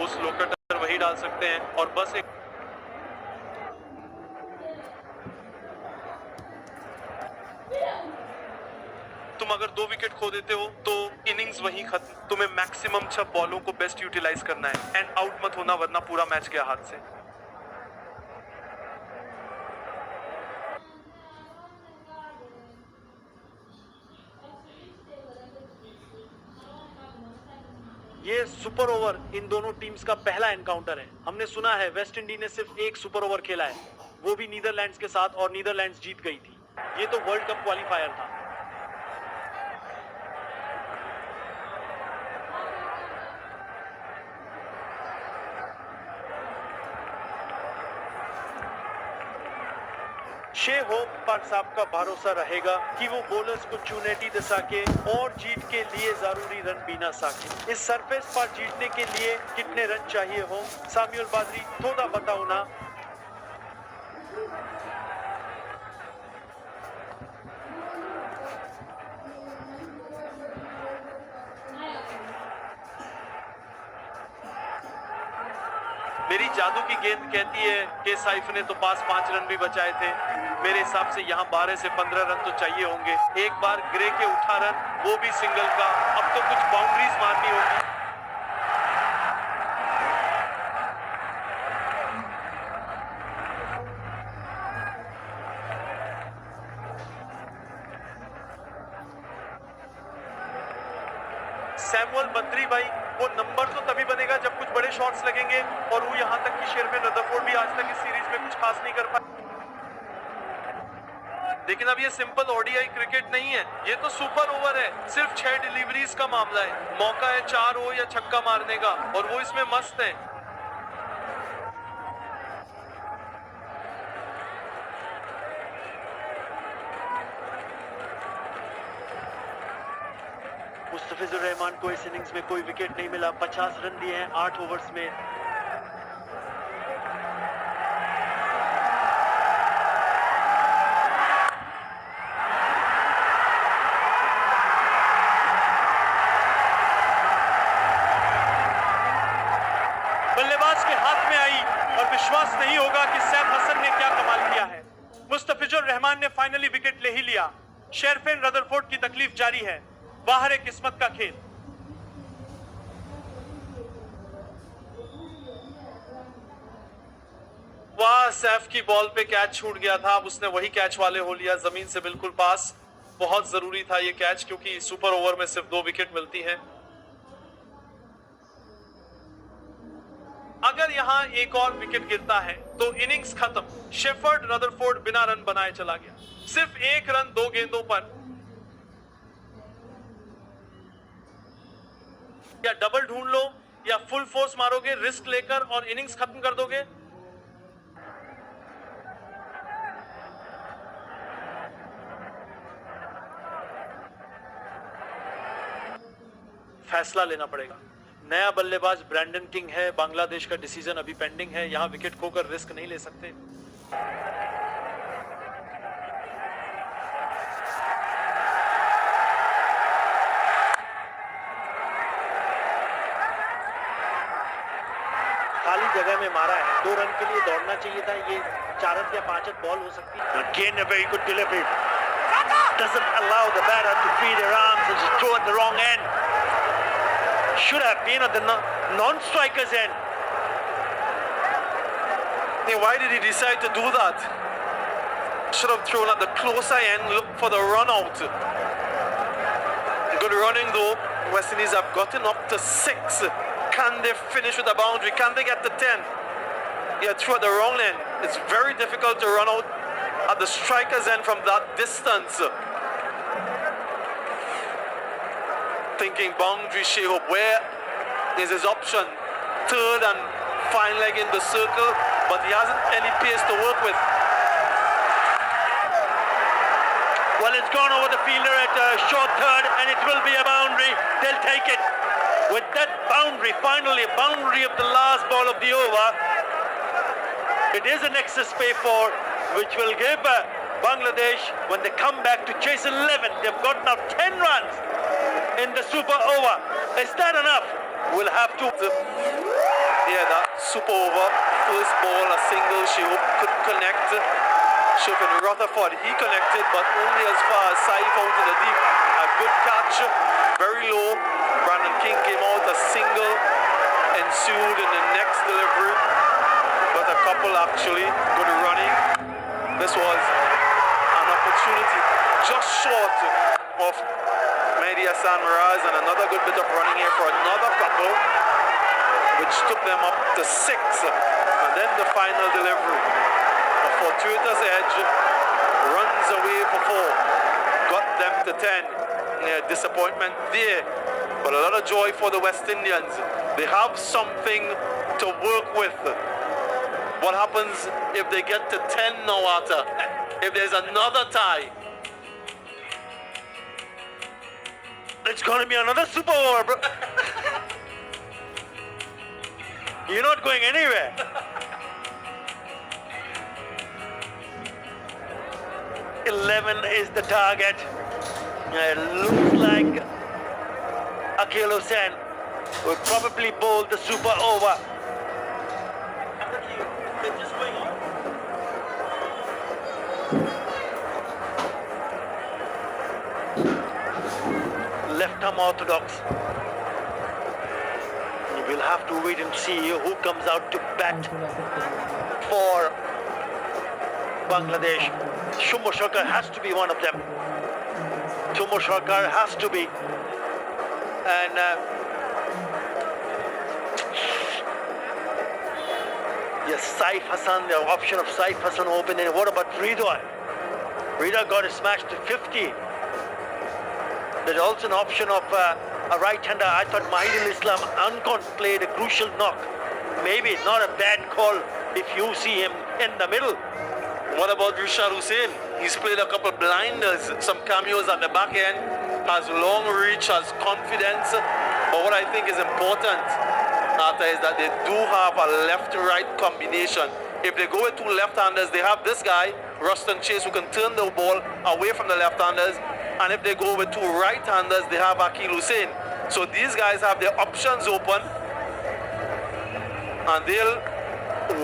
वो slow cutter वही डाल सकते हैं और बस एक तुम अगर 2 विकेट खो देते हो तो इनिंग्स वही खत्म। तुम्हें मैक्सिमम 6 बॉलों को बेस्ट यूटिलाइज करना है एंड आउट मत होना, वरना पूरा मैच गया हाथ से। ये सुपर ओवर इन दोनों टीम्स का पहला एनकाउंटर है। हमने सुना है वेस्ट इंडीज ने सिर्फ एक सुपर ओवर खेला है, वो भी नीदरलैंड्स के साथ, और नीदरलैंड्स जीत गई थी। ये तो वर्ल्ड कप क्वालिफायर था। शे होप पर साहब का भरोसा रहेगा कि वो बॉलर्स को चुनौती दे सके और जीत के लिए जरूरी रन बिना सके। इस सरफेस पर जीतने के लिए कितने रन चाहिए हो, साम्यूल बादरी थोड़ा बताओ ना। मेरी जादू की गेंद कहती है कि साइफ ने तो पास 5 रन भी बचाए थे। मेरे हिसाब से यहाँ 12 से 15 रन तो चाहिए होंगे। एक बार ग्रे के उठा रन, वो भी सिंगल का। अब तो कुछ बाउंड्रीज मारनी होगी। सैमुअल बद्री भाई, वो नंबर तो तभी बनेगा जब कुछ बड़े शॉट्स लगेंगे, और वो यहाँ तक कि शेरमैन रदरफोर्ड भी आज तक इस सीरीज में कुछ खास नहीं कर पाए। लेकिन अब ये सिंपल ओडीआई क्रिकेट नहीं है, ये तो सुपर ओवर है। सिर्फ 6 डिलीवरीज का मामला है। मौका है 4 हो या छक्का मारने का, और वो इसमें मस्त है। मुस्तफिजुर रहमान को इस इनिंग्स में कोई विकेट नहीं मिला। 50 रन दिए हैं 8 ओवर्स में। बल्लेबाज के हाथ में आई और विश्वास नहीं होगा कि सैफ हसन ने क्या कमाल किया है। मुस्तफिजुर रहमान ने फाइनली विकेट ले ही लिया। शेरफेन रदरफोर्ड की तकलीफ जारी है। बाहर है किस्मत का खेल। वाह, सैफ की बॉल पे कैच छूट गया था। अब उसने वही कैच वाले हो लिया, जमीन से बिल्कुल पास। बहुत जरूरी था ये कैच, क्योंकि सुपर ओवर में सिर्फ 2 विकेट मिलती हैं। अगर यहां एक और विकेट गिरता है तो इनिंग्स खत्म। शेफर्ड रदरफोर्ड बिना रन बनाए चला गया। सिर्फ 1 रन 2 गेंदों पर। या डबल ढूंढ लो या फुल फोर्स मारोगे रिस्क लेकर और इनिंग्स खत्म कर दोगे। फैसला लेना पड़ेगा। नया बल्लेबाज ब्रैंडन किंग है। बांग्लादेश का डिसीजन अभी पेंडिंग है। यहां विकेट खोकर रिस्क नहीं ले सकते। खाली जगह में मारा है। 2 रन के लिए दौड़ना चाहिए था। ये 4 या 5 बॉल हो सकती है। Again a very good delivery. Doesn't allow the batter to free their arms and just throw at the wrong end. Should have been at the non-striker's end. Why did he decide to do that? Should have thrown at the closer end, look for the run out. Good running though. West Indies have gotten up to 6. Can they finish with a boundary? Can they get to 10? Yeah, through at the wrong end. It's very difficult to run out at the striker's end from that distance. Thinking boundary, Shehop, where is his option? Third and fine leg in the circle, but he hasn't any pace to work with. Well, it's gone over the fielder at short third, and it will be a boundary. They'll take it. With that boundary, finally a boundary of the last ball of the over, it is an excess pay for, which will give Bangladesh, when they come back to chase 11, they've got now 10 runs in the super over. Is that enough? We'll have to... Yeah, that super over. First ball, a single, she couldn't connect. Shifin Rutherford, he connected, but only as far as Saif out in the deep. A good catch, very low. Brandon King came out, a single ensued in the next delivery. But a couple actually, good running. This was an opportunity just short of Mehdi Hassan Miraz, and another good bit of running here for another couple, which took them up to 6. And then the final delivery. A fortuitous edge, runs away for 4, got them to 10. Yeah, disappointment there, but a lot of joy for the West Indians. They have something to work with. What happens if they get to 10 now, Arthur? If there's another tie? It's going to be another super over, bro. You're not going anywhere. $11 is the target. It looks like Akhil Hussain will probably bowl the super over. Left arm orthodox. We'll have to wait and see who comes out to bat for Bangladesh. Shumbhu Sarkar has to be one of them. Shumbhu Sarkar has to be. And yes, Saif Hassan, the option of Saif Hassan open. And what about Rida? Rida got smashed to 50. There's also an option of a right-hander. I thought Mahidul Islam Ankon played a crucial knock. Maybe not a bad call if you see him in the middle. What about Rishad Hussain? He's played a couple blinders, some cameos at the back end, has long reach, has confidence. But what I think is important, Arthur, is that they do have a left-right combination. If they go with 2 left-handers, they have this guy, Ruston Chase, who can turn the ball away from the left-handers. And if they go with 2 right-handers, they have Akhil Hussain. So these guys have their options open, and they'll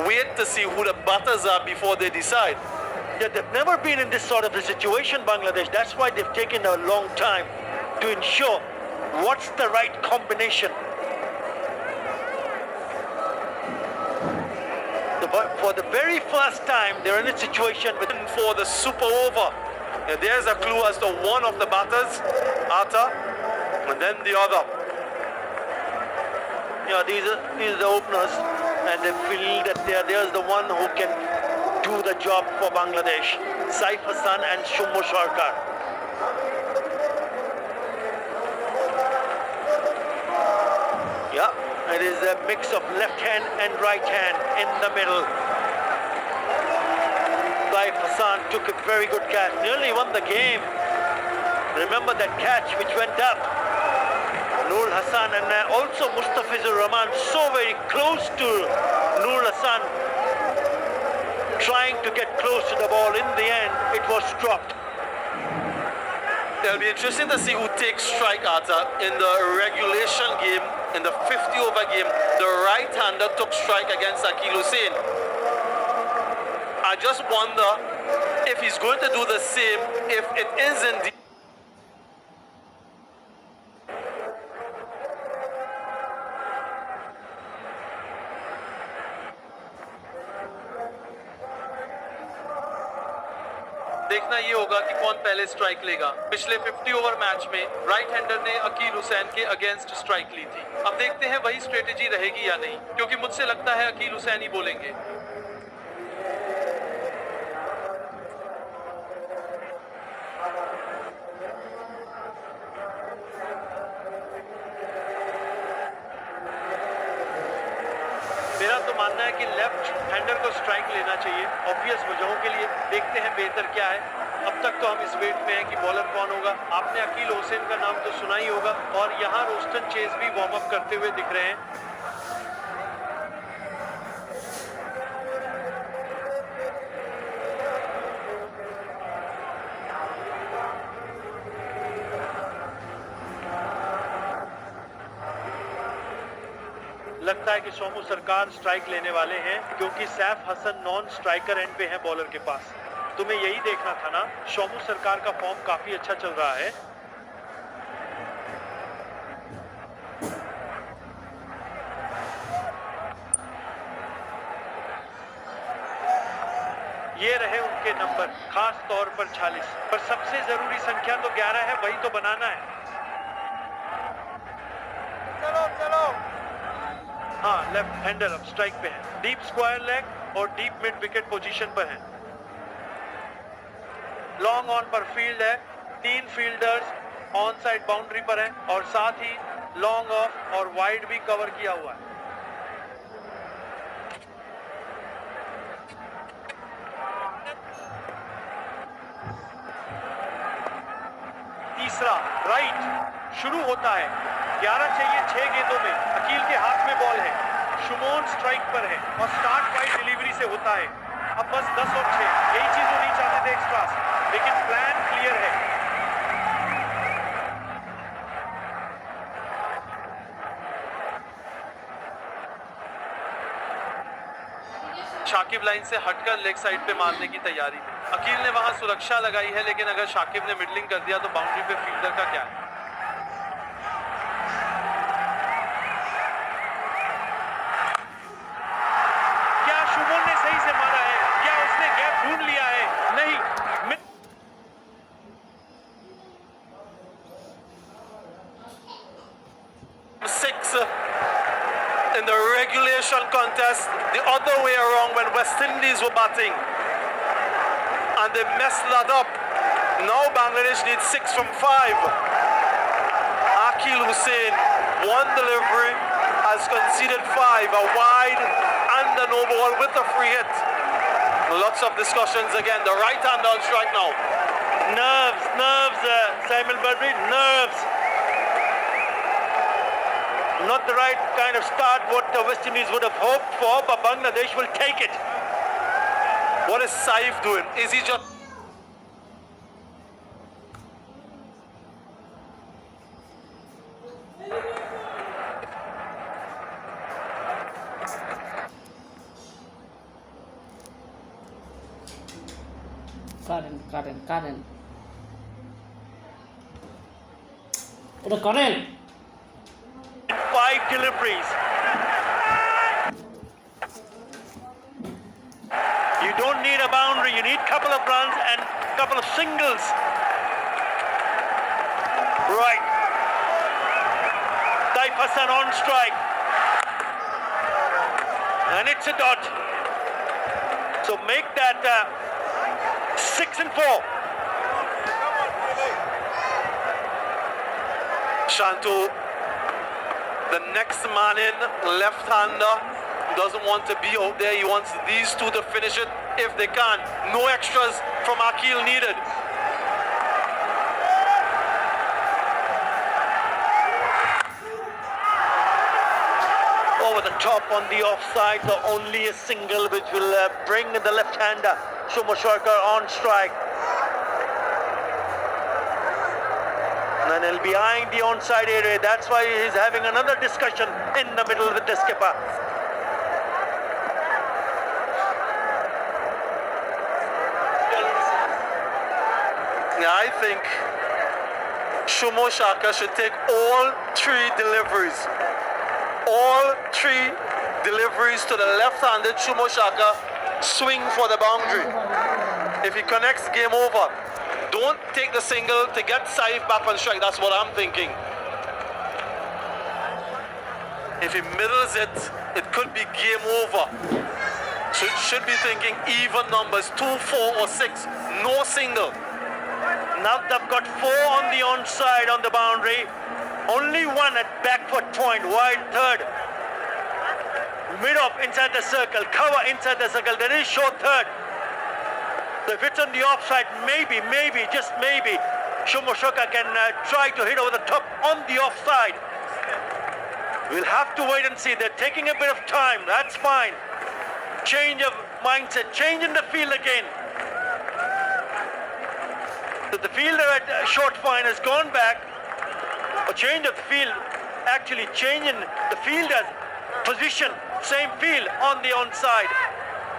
wait to see who the batters are before they decide. Yeah, they've never been in this sort of a situation, Bangladesh. That's why they've taken a long time to ensure what's the right combination. For the very first time, they're in a situation with for the super over. Yeah, there's a clue as to one of the batters, Arthur, and then the other. Yeah, these are the openers, and they feel that there's the one who can do the job for Bangladesh. Saif Hassan and Shumbhu Sarkar. Yeah, it is a mix of left hand and right hand in the middle. Saif Hassan took a very good catch, nearly won the game. Remember that catch which went up. Noor Hassan and also Mustafizur Rahman so very close to Noor Hassan, trying to get close to the ball. In the end, it was dropped. It'll be interesting to see who takes strike, Arthur. In the regulation game, in the 50-over game, the right-hander took strike against Akhil Hussain. I just wonder if he's going to do the same, if it is indeed. देखना ये होगा कि कौन पहले strike लेगा। पिछले 50 over match में right hander ने अकील हुसैन के अगेंस्ट स्ट्राइक ली थी। अब देखते हैं वही स्ट्रेटेजी रहेगी या नहीं, क्योंकि मुझसे लगता है अकील हुसैन ही बोलेंगे। मेरा तो मानना है कि लेफ्ट हैंडर को स्ट्राइक लेना चाहिए, ऑब्वियस वजहों के लिए। देखते हैं बेहतर क्या है। अब तक तो हम इस वेट में हैं कि बॉलर कौन होगा। आपने अकील हुसैन का नाम तो सुना ही होगा, और यहाँ रोस्टन चेज भी वार्म अप करते हुए दिख रहे हैं। लगता है कि शोमू सरकार स्ट्राइक लेने वाले हैं क्योंकि Saif Hasan non striker end पे है बॉलर के पास। तुम्हें यही देखना था ना, शोमू सरकार का फॉर्म काफी अच्छा चल रहा है। ये रहे उनके नंबर, खास तौर पर 46, पर सबसे जरूरी संख्या तो 11 है, वही तो बनाना है। चलो हाँ, लेफ्ट हैंडर अब स्ट्राइक पे है, डीप स्क्वायर लेग और डीप मिड विकेट पोजीशन पर है। लॉन्ग ऑन पर फील्ड है, 3 फील्डर्स ऑन साइड बाउंड्री पर हैं और साथ ही लॉन्ग ऑफ और वाइड भी कवर किया हुआ है। तीसरा राइट शुरू होता है, 11 चाहिए 6 गेंदों में। अकील के हाथ में बॉल है, शुमोन स्ट्राइक पर है और स्टार्ट वाइड डिलीवरी से होता है। अब बस 10 और 6, यही चीज वो नहीं चाहते थे एक्स्ट्रास, लेकिन प्लान क्लियर है। शाकिब लाइन से हटकर लेग साइड पे मारने की तैयारी में। अकील ने वहां सुरक्षा लगाई है, लेकिन अगर शाकिब ने मिडलिंग कर दिया तो बाउंड्री पे फील्डर का क्या है। क्या शुमोन ने सही से मारा है? क्या उसने गैप ढूंढ लिया है? नहीं। 6 in the regulation contest, the other way around when West Indies were batting and they messed that up. Now Bangladesh needs 6 from 5. Akil Hussain, 1 delivery, has conceded 5, a wide and a no ball with a free hit. Lots of discussions again. The right hand on strike now. Nerves, Simon Badri, nerves. Not the right kind of start what the West Indies would have hoped for, but Bangladesh will take it. What is Saif doing? Is he just... Karen. Udah Karen. 5 deliveries. You don't need a boundary, you need a couple of runs and a couple of singles. Right. Taif Hassan on strike. And it's a dot. So make that 6 and 4. Shantu, the next man in, left-hander, doesn't want to be out there. He wants these two to finish it if they can. No extras from Akil needed. Over the top on the offside, so only a single which will bring the left-hander Shumo Sarkar on strike. And he'll be eyeing the onside area. That's why he's having another discussion in the middle with the skipper. Yeah, I think Shumo Sarkar should take all 3 deliveries. All 3 deliveries to the left-handed Shumo Sarkar, swing for the boundary. If he connects, game over. Don't take the single to get Saif back on strike. That's what I'm thinking. If he middles it, it could be game over. Should be thinking even numbers, 2, 4 or 6. No single. Now they've got 4 on the onside on the boundary. Only 1 at back foot point, wide third. Mid off inside the circle, cover inside the circle. There is short third. So if it's on the offside, maybe, just maybe, Shumo Sarkar can try to hit over the top on the offside. We'll have to wait and see. They're taking a bit of time. That's fine. Change of mindset, change in the field again. So the fielder at short fine has gone back. A change of the field, actually changing the fielders position, same field on the onside.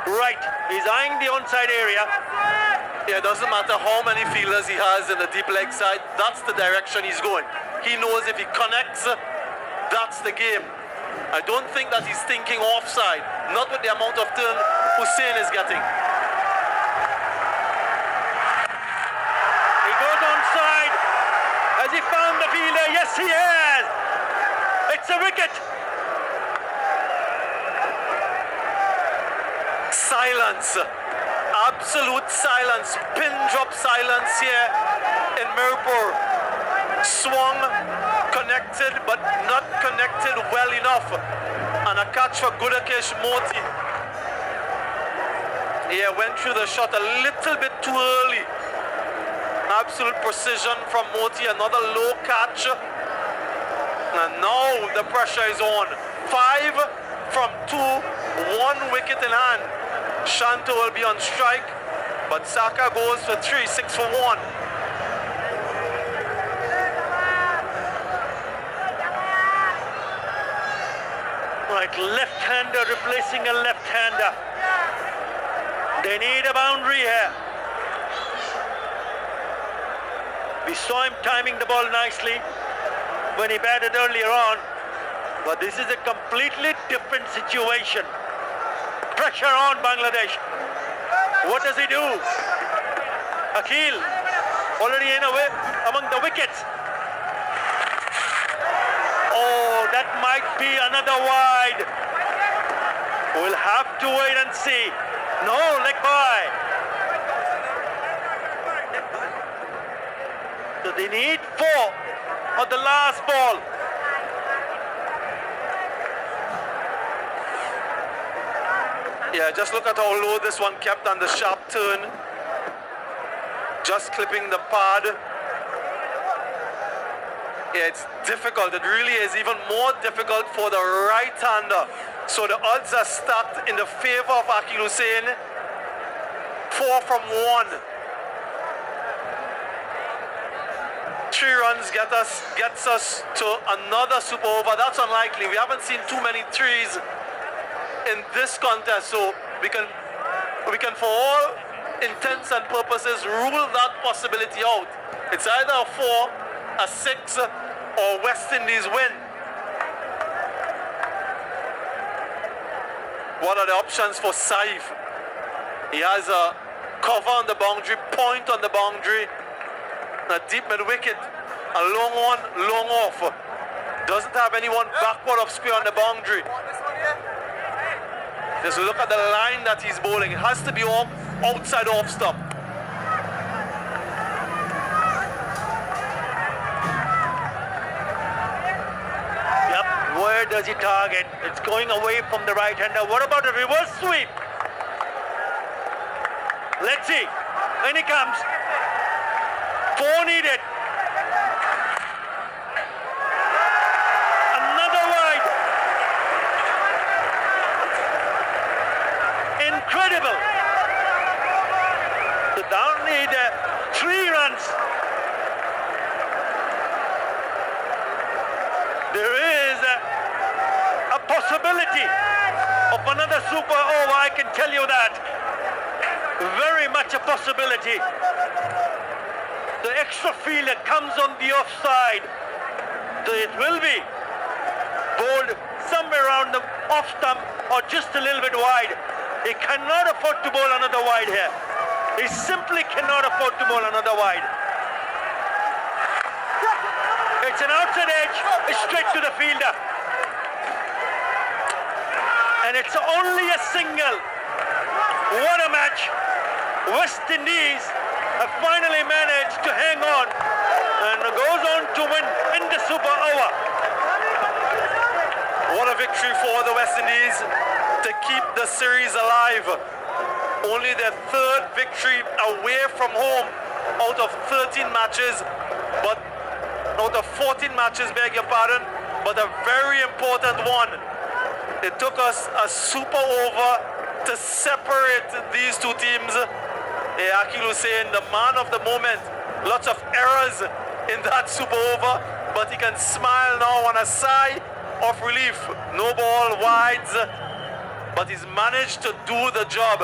Right, he's eyeing the onside area. Yeah, it doesn't matter how many fielders he has in the deep leg side, that's the direction he's going. He knows if he connects, that's the game. I don't think that he's thinking offside, not with the amount of turn Hussein is getting. He goes onside. Has he found the fielder? Yes, he has. It's a wicket. Silence, absolute silence, pin drop silence here in Mirpur. Swung, connected, but not connected well enough. And a catch for Gudakesh Moti. Yeah, went through the shot a little bit too early. Absolute precision from Moti, another low catch. And now the pressure is on. 5 from 2, 1 wicket in hand. Shanto will be on strike, but Saka goes for 3, 6 for 1. Like left-hander replacing a left-hander. They need a boundary here. We saw him timing the ball nicely when he batted earlier on, but this is a completely different situation. Pressure on Bangladesh. What does he do? Akhil already in away among the wickets. Oh, that might be another wide. We'll have to wait and see. No, leg by. So they need 4 on the last ball. Yeah, just look at how low this one kept on the sharp turn. Just clipping the pad. Yeah, it's difficult. It really is even more difficult for the right-hander. So the odds are stacked in the favor of Akhil Hussain. 4 from 1. 3 runs gets us to another super over. That's unlikely. We haven't seen too many threes in this contest, so we can for all intents and purposes rule that possibility out. It's either a 4, a 6, or West Indies win. What are the options for Saif? He has a cover on the boundary, point on the boundary, a deep mid wicket, a long on, long off. Doesn't have anyone backward of square on the boundary. Just look at the line that he's bowling. It has to be off, outside off stump. Yep, where does he target? It's going away from the right-hander. What about a reverse sweep? Let's see. And he comes. 4 needed. Another wide. Incredible. The down need 3 runs. There is a possibility of another super over, I can tell you that. Very much a possibility. The extra fielder comes on the offside. So it will be bowled somewhere around the off stump or just a little bit wide. He cannot afford to bowl another wide here. He simply cannot afford to bowl another wide. It's an outside edge, straight to the fielder. And it's only a single. What a match. West Indies have finally managed to hang on and goes on to win in the super over. What a victory for the West Indies to keep the series alive. Only their 3rd victory away from home out of 13 matches, but out of 14 matches, beg your pardon, but a very important one. It took us a super over to separate these two teams. Akhil Hussain, the man of the moment, lots of errors in that super over, but he can smile now on a sigh off relief, no ball wides, but he's managed to do the job.